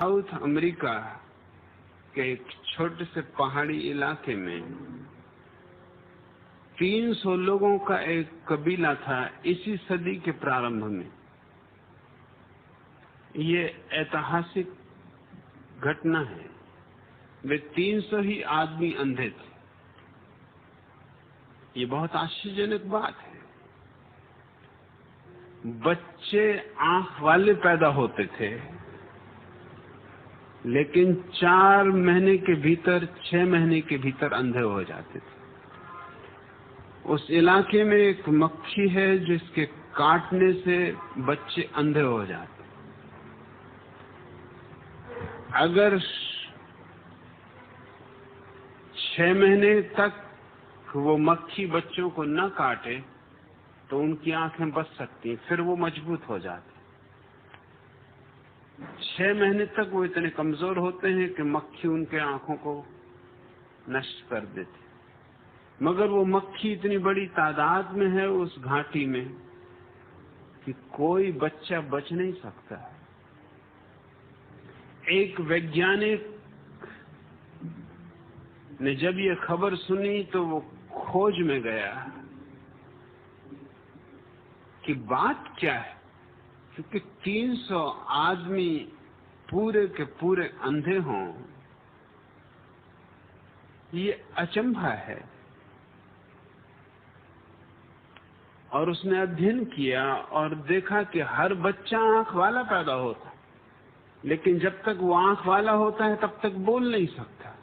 South America के एक छोटे से पहाड़ी इलाके में 300 लोगों का एक कबीला था। इसी सदी के प्रारंभ में ये ऐतिहासिक घटना है। वे 300 ही आदमी अंधे थे। ये बहुत आश्चर्यजनक बात है। बच्चे आंख वाले पैदा होते थे, लेकिन 4 महीने के भीतर 6 महीने के भीतर अंधे हो जाते थे। उस इलाके में एक मक्खी है जिसके काटने से बच्चे अंधे हो जाते। अगर 6 महीने तक वो मक्खी बच्चों को न काटे तो उनकी आंखें बच सकती हैं, फिर वो मजबूत हो जाते। 6 महीने तक वो इतने कमजोर होते हैं कि मक्खी उनके आंखों को नष्ट कर देती। मगर वो मक्खी इतनी बड़ी तादाद में है उस घाटी में कि कोई बच्चा बच नहीं सकता। एक वैज्ञानिक ने जब ये खबर सुनी तो वो खोज में गया कि बात क्या है, क्योंकि 300 आदमी पूरे के पूरे अंधे हों, ये अचंभा है। और उसने अध्ययन किया और देखा कि हर बच्चा आंख वाला पैदा होता, लेकिन जब तक वो आंख वाला होता है तब तक बोल नहीं सकता।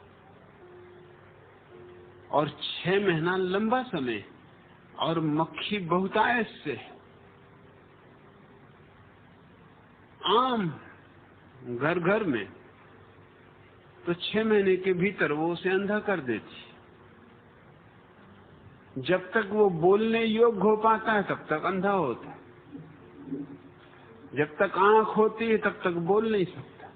और 6 महीना लंबा समय, और मक्खी बहुतायत से आम घर घर में, तो 6 महीने के भीतर वो उसे अंधा कर देती। जब तक वो बोलने योग्य हो पाता है तब तक अंधा होता है। जब तक आंख होती है तब तक बोल नहीं सकता।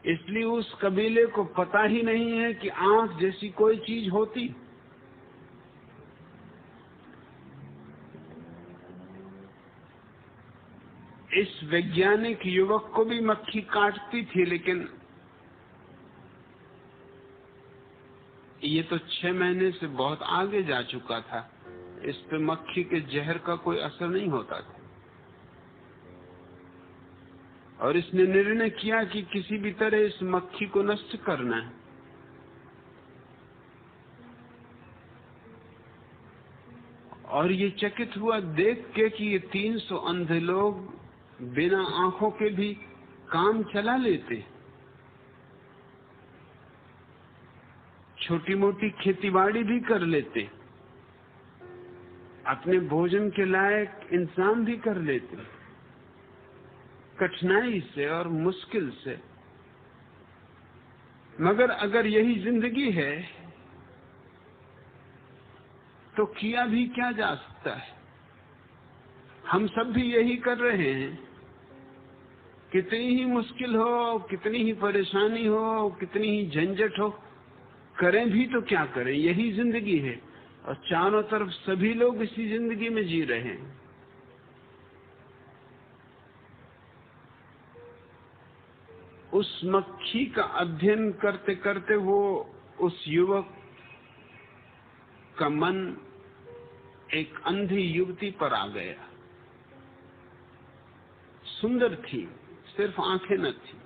इसलिए उस कबीले को पता ही नहीं है कि आंख जैसी कोई चीज होती। इस वैज्ञानिक युवक को भी मक्खी काटती थी, लेकिन ये तो 6 महीने से बहुत आगे जा चुका था। इस पे मक्खी के जहर का कोई असर नहीं होता था। और इसने निर्णय किया कि किसी भी तरह इस मक्खी को नष्ट करना है। और ये चकित हुआ देख के कि ये 300 अंधे लोग बिना आंखों के भी काम चला लेते, छोटी मोटी खेतीबाड़ी भी कर लेते, अपने भोजन के लायक इंतजाम भी कर लेते, कठिनाई से और मुश्किल से। मगर अगर यही जिंदगी है तो किया भी क्या जा सकता है। हम सब भी यही कर रहे हैं। कितनी ही मुश्किल हो, कितनी ही परेशानी हो, कितनी ही झंझट हो, करें भी तो क्या करें, यही जिंदगी है। और चारों तरफ सभी लोग इसी जिंदगी में जी रहे हैं। उस मक्खी का अध्ययन करते करते वो उस युवक का मन एक अंधी युवती पर आ गया। सुंदर थी, सिर्फ आंखें न थी।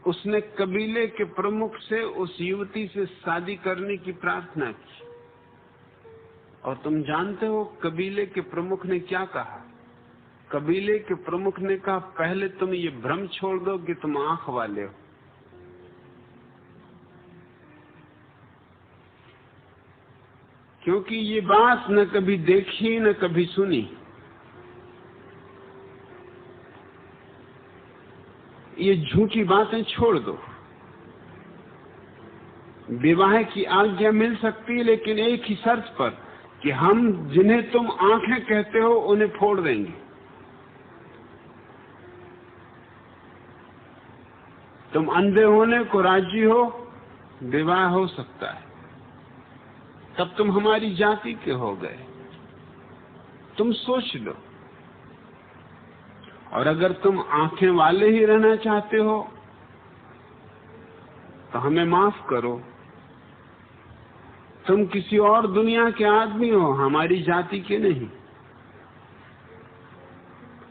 उसने कबीले के प्रमुख से उस युवती से शादी करने की प्रार्थना की। और तुम जानते हो कबीले के प्रमुख ने क्या कहा? कबीले के प्रमुख ने कहा, पहले तुम ये भ्रम छोड़ दो कि तुम आंख वाले हो। क्योंकि ये बात न कभी देखी न कभी सुनी। ये झूठी बातें छोड़ दो। विवाह की आज्ञा मिल सकती है, लेकिन एक ही शर्त पर कि हम जिन्हें तुम आंखें कहते हो उन्हें फोड़ देंगे। तुम अंधे होने को राजी हो, विवाह हो सकता है, तब तुम हमारी जाति के हो गए। तुम सोच लो। और अगर तुम आंखें वाले ही रहना चाहते हो तो हमें माफ करो, तुम किसी और दुनिया के आदमी हो, हमारी जाति के नहीं।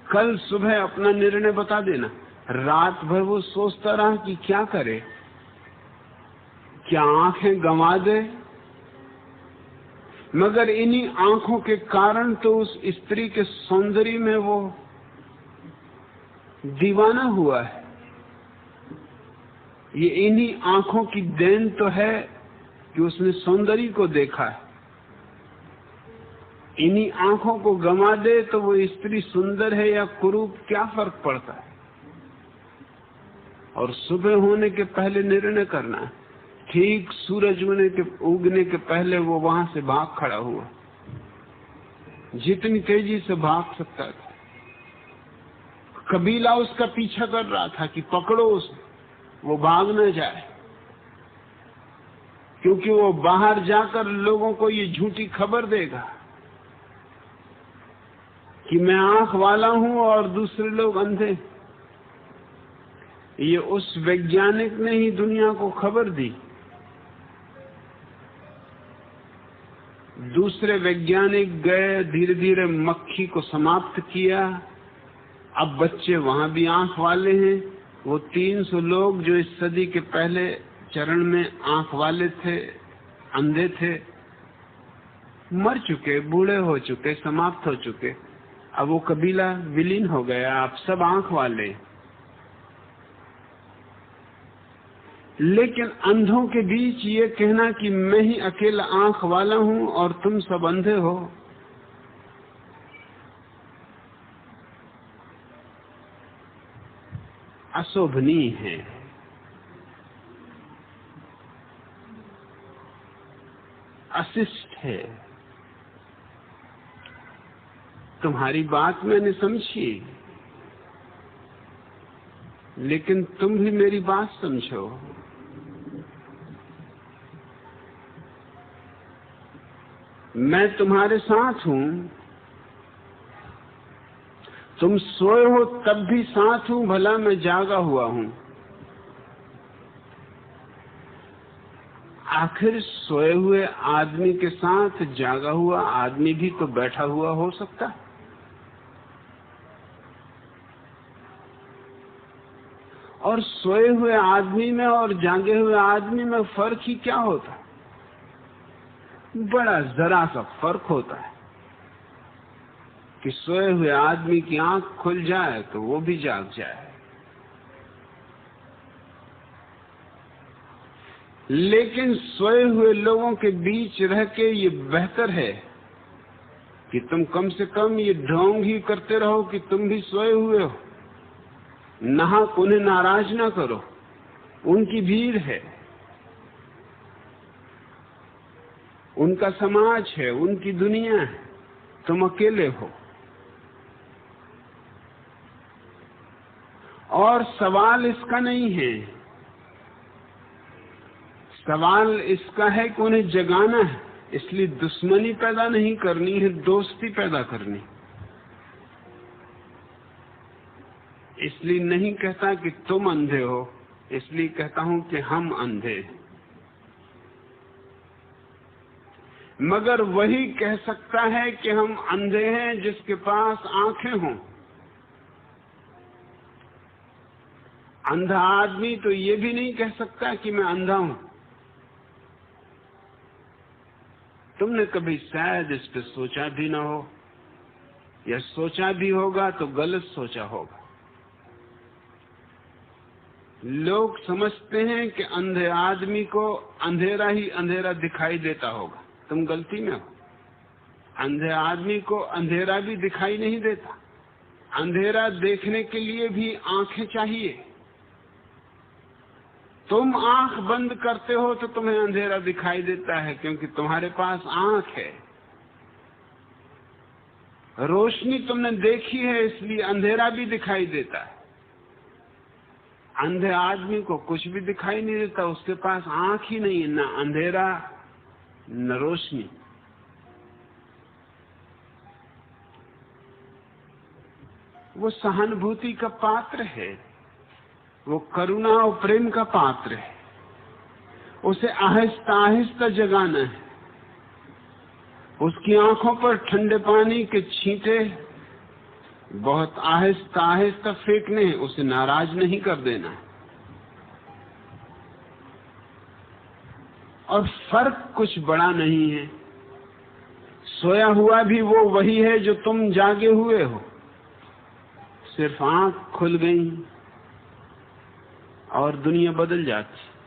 कल सुबह अपना निर्णय बता देना। रात भर वो सोचता रहा कि क्या करे, क्या आंखें गंवा दे, मगर इन्हीं आंखों के कारण तो उस स्त्री के सौंदर्य में वो दीवाना हुआ है। ये इन्हीं आंखों की देन तो है कि उसने सौंदर्य को देखा है। इन्हीं आंखों को गंवा दे तो वो स्त्री सुंदर है या कुरूप, क्या फर्क पड़ता है। और सुबह होने के पहले निर्णय करना है। ठीक सूरज उगने के पहले वो वहां से भाग खड़ा हुआ, जितनी तेजी से भाग सकता था। कबीला उसका पीछा कर रहा था कि पकड़ो उसे, वो भाग न जाए, क्योंकि वो बाहर जाकर लोगों को ये झूठी खबर देगा कि मैं आंख वाला हूं और दूसरे लोग अंधे। ये उस वैज्ञानिक ने ही दुनिया को खबर दी। दूसरे वैज्ञानिक गए, धीरे धीरे मक्खी को समाप्त किया। अब बच्चे वहां भी आंख वाले हैं। वो 300 लोग जो इस सदी के पहले चरण में आंख वाले थे, अंधे थे, मर चुके, बूढ़े हो चुके, समाप्त हो चुके। अब वो कबीला विलीन हो गया, अब सब आंख वाले। लेकिन अंधों के बीच ये कहना कि मैं ही अकेला आंख वाला हूं और तुम सब अंधे हो, अशोभनीय है। अशिष्ट है। तुम्हारी बात मैंने समझी, लेकिन तुम भी मेरी बात समझो। मैं तुम्हारे साथ हूं, तुम सोए हो तब भी साथ हूं, भला मैं जागा हुआ हूं। आखिर सोए हुए आदमी के साथ जागा हुआ आदमी भी तो बैठा हुआ हो सकता है। और सोए हुए आदमी में और जागे हुए आदमी में फर्क ही क्या होता? बड़ा जरा सा फर्क होता है कि सोए हुए आदमी की आंख खुल जाए तो वो भी जाग जाए। लेकिन सोए हुए लोगों के बीच रह के ये बेहतर है कि तुम कम से कम ये ढोंग ही करते रहो कि तुम भी सोए हुए हो। नाहक उन्हें नाराज ना करो, उनकी भीड़ है, उनका समाज है, उनकी दुनिया है, तुम अकेले हो। और सवाल इसका नहीं है, सवाल इसका है कि उन्हें जगाना है। इसलिए दुश्मनी पैदा नहीं करनी है, दोस्ती पैदा करनी। इसलिए नहीं कहता कि तुम अंधे हो, इसलिए कहता हूं कि हम अंधे हैं। मगर वही कह सकता है कि हम अंधे हैं जिसके पास आंखें हों। अंधा आदमी तो ये भी नहीं कह सकता कि मैं अंधा हूं। तुमने कभी शायद इस पे सोचा भी ना हो, या सोचा भी होगा तो गलत सोचा होगा। लोग समझते हैं कि अंधे आदमी को अंधेरा ही अंधेरा दिखाई देता होगा। तुम गलती में हो। अंधे आदमी को अंधेरा भी दिखाई नहीं देता। अंधेरा देखने के लिए भी आंखें चाहिए। तुम आंख बंद करते हो तो तुम्हें अंधेरा दिखाई देता है, क्योंकि तुम्हारे पास आंख है। रोशनी तुमने देखी है, इसलिए अंधेरा भी दिखाई देता है। अंधे आदमी को कुछ भी दिखाई नहीं देता, उसके पास आंख ही नहीं है, न अंधेरा न रोशनी। वो सहानुभूति का पात्र है, वो करुणा और प्रेम का पात्र है। उसे आहिस्ता आहिस्ता जगाना है। उसकी आंखों पर ठंडे पानी के छींटे बहुत आहिस्ता आहिस्ता फेंकने हैं, उसे नाराज नहीं कर देना। और फर्क कुछ बड़ा नहीं है। सोया हुआ भी वो वही है जो तुम जागे हुए हो, सिर्फ आंख खुल गई और दुनिया बदल जाती।